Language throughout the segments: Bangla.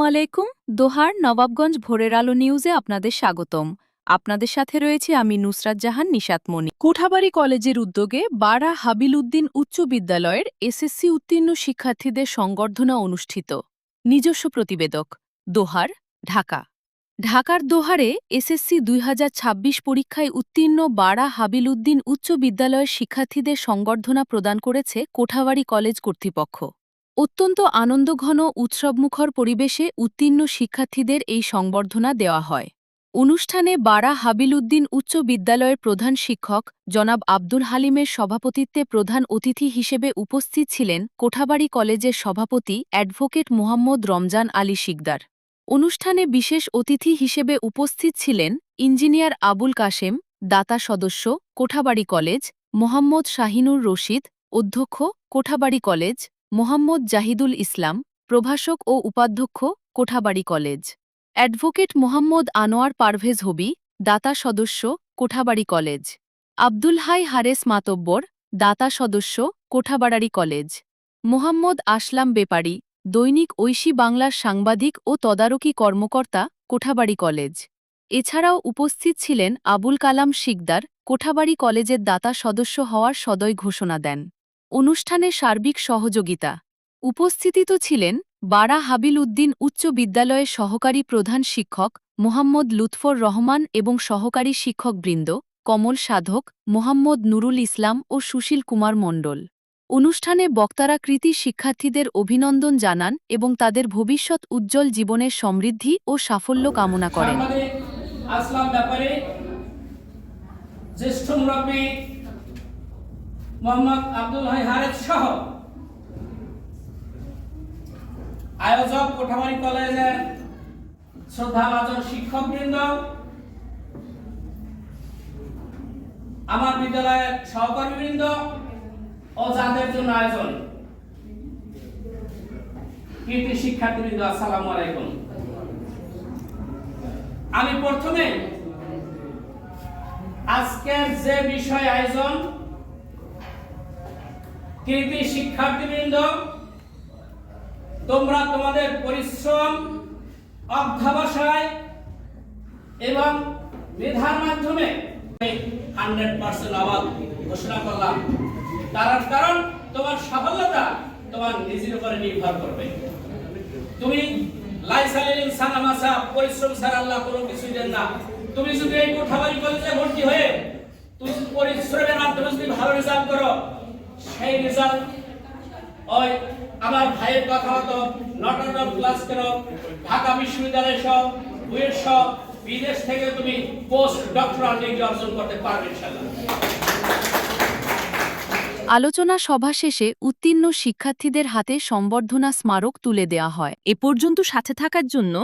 আলাইকুম। দোহার নবাবগঞ্জ ভোরের আলো নিউজে আপনাদের স্বাগতম। আপনাদের সাথে রয়েছে আমি নুসরাত জাহান নিশাতমণি। কোঠাবাড়ি কলেজের উদ্যোগে বারা হাবিল উদ্দিন উচ্চ বিদ্যালয়ের এসএসসি উত্তীর্ণ শিক্ষার্থীদের সংবর্ধনা অনুষ্ঠিত। নিজস্ব প্রতিবেদক, দোহার, ঢাকা। ঢাকার দোহারে এসএসসি ২০২৬ পরীক্ষায় উত্তীর্ণ বারা হাবিল উদ্দিন উচ্চ বিদ্যালয়ের শিক্ষার্থীদের সংবর্ধনা প্রদান করেছে কোঠাবাড়ি কলেজ কর্তৃপক্ষ। অত্যন্ত আনন্দঘন উৎসবমুখর পরিবেশে উত্তীর্ণ শিক্ষার্থীদের এই সংবর্ধনা দেওয়া হয়। অনুষ্ঠানে বারা হাবিল উদ্দিন উচ্চ বিদ্যালয়ের প্রধান শিক্ষক জনাব আব্দুল হালিমের সভাপতিত্বে প্রধান অতিথি হিসেবে উপস্থিত ছিলেন কোঠাবাড়ি কলেজের সভাপতি অ্যাডভোকেট মোহাম্মদ রমজান আলী শিকদার। অনুষ্ঠানে বিশেষ অতিথি হিসেবে উপস্থিত ছিলেন ইঞ্জিনিয়ার আবুল কাশেম, দাতা সদস্য, কোঠাবাড়ি কলেজ, মোহাম্মদ শাহিনুর রশিদ, অধ্যক্ষ, কোঠাবাড়ি কলেজ, মোহাম্মদ জাহিদুল ইসলাম, প্রভাষক ও উপাধ্যক্ষ, কোঠাবাড়ি কলেজ, অ্যাডভোকেট মোহাম্মদ আনোয়ার পারভেজ হবি, দাতা সদস্য, কোঠাবাড়ি কলেজ, আব্দুল হাই হারেস মাতব্বর, দাতা সদস্য, কোঠাবাড়ি কলেজ, মোহাম্মদ আসলাম বেপারি, দৈনিক ঐশী বাংলার সাংবাদিক ও তদারকি কর্মকর্তা, কোঠাবাড়ি কলেজ। এছাড়াও উপস্থিত ছিলেন আবুল কালাম শিকদার, কোঠাবাড়ি কলেজের দাতা সদস্য হওয়ার সদয় ঘোষণা দেন। অনুষ্ঠানে সার্বিক সহযোগিতা উপস্থিত ছিলেন বারা হাবিল উদ্দিন উচ্চ বিদ্যালয়ের সহকারী প্রধান শিক্ষক মোহাম্মদ লুৎফর রহমান এবং সহকারী শিক্ষকবৃন্দ কমল সাধক, মোহাম্মদ নুরুল ইসলাম ও সুশীল কুমার মণ্ডল। অনুষ্ঠানে বক্তারা কৃতী শিক্ষার্থীদের অভিনন্দন জানান এবং তাদের ভবিষ্যৎ উজ্জ্বল জীবনের সমৃদ্ধি ও সাফল্য কামনা করেন। মোহাম্মদ আব্দুল হাই হারেস সহ আয়োজক কোঠাবাড়ি কলেজের শ্রদ্ধাভাজন শিক্ষকবৃন্দ, আমার বিদ্যালয়ের সহকর্মীবৃন্দ ও যাদের জন্য আয়োজন, কৃতি শিক্ষার্থীবৃন্দ, আসসালামু আলাইকুম। আমি প্রথমে আজকের যে বিষয় আয়োজন, কৃতি শিক্ষার্থীবৃন্দ, তোমরা তোমাদের পরিশ্রম, অধ্যবসায় এবং মেধার মাধ্যমে 100% আবাদ ঘোষণা করলাম। তার কারণ তোমার সফলতা তোমার নিজের উপরে নির্ভর করবে। তুমি লাইসালিল ইনসান আমাসা, পরিশ্রম ছাড়া আল্লাহ কোনো কিছু দেন না। তুমি যদি এই কোঠাবাড়ি কলেজে ভর্তি হয়ে তুমি পরিশ্রমের মাধ্যমে যদি ভালো রেজাল্ট করো, সেই রেজাল্ট ওই আমার ভাইয়ের কথা মতো নটরডেম ক্লাস করো, ঢাকা বিশ্ববিদ্যালয় সহ, বুয়েট সহ, বিদেশ থেকে তুমি পোস্ট ডক্টরাল ডিগ্রি অর্জন করতে পারবে ইনশাআল্লাহ। আলোচনা সভা শেষে উত্তীর্ণ শিক্ষার্থীদের হাতে সংবর্ধনা স্মারক তুলে দেয়া হয়। এ পর্যন্ত সাথে থাকার জন্য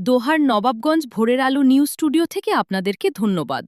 দোহার নবাবগঞ্জ ভোরের আলো নিউজ স্টুডিও থেকে আপনাদেরকে ধন্যবাদ।